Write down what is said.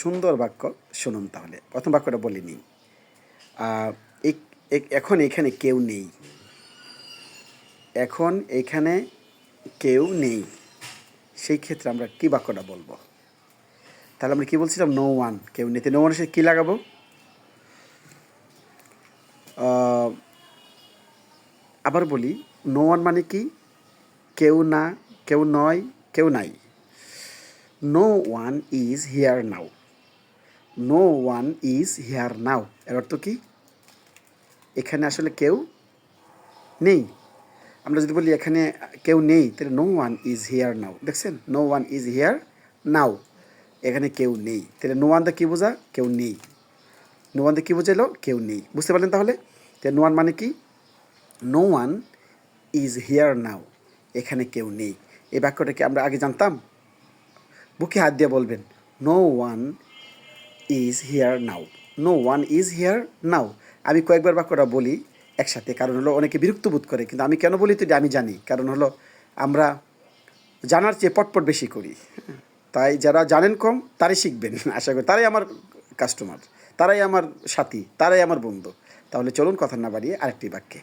সুন্দর বাক্য শুনুন তাহলে। প্রথম বাক্যটা বলে নিই। এখন এখানে কেউ নেই। এখন এখানে কেউ নেই। সেই ক্ষেত্রে আমরা কী বাক্যটা বলবো? তাহলে আমরা কী বলছিলাম? নো ওয়ান, কেউ নেই। নো ওয়ানের সাথে কী লাগাবো? আবার বলি, নো ওয়ান মানে কি? কেউ না, কেউ নয়, কেউ নাই। No one is here now. No one is here now এর অর্থ কি? এখানে আসলে কেউ নেই। আমরা যদি বলি এখানে কেউ নেই, তাহলে no one is here now. দেখছেন? No one is here now, এখানে কেউ নেই। তাহলে নো ওয়ানটা কী বোঝা? কেউ নেই। নো ওয়ানটা কী বোঝাইলো? কেউ নেই। বুঝতে পারলেন তাহলে? তাহলে নো ওয়ান মানে কি? No one is here now, এখানে কেউ নেই। এই বাক্যটাকে আমরা আগে জানতাম? বুকে হাত দিয়ে বলবেন, no one is here now. No one is here now. আমি কয়েকবার বাক্যটা বলি একসাথে, কারণ হলো অনেকে বিরক্ত বোধ করে, কিন্তু আমি কেন বলি তো এটা আমি জানি। কারণ হলো আমরা জানার চেয়ে পটপট বেশি করি। তাই যারা জানেন কম তারাই শিখবেন আশা করি। তারাই আমার কাস্টমার, তারাই আমার সাথী, তারাই আমার বন্ধু। তাহলে চলুন কথা না বাড়িয়ে আরেকটি বাক্যে।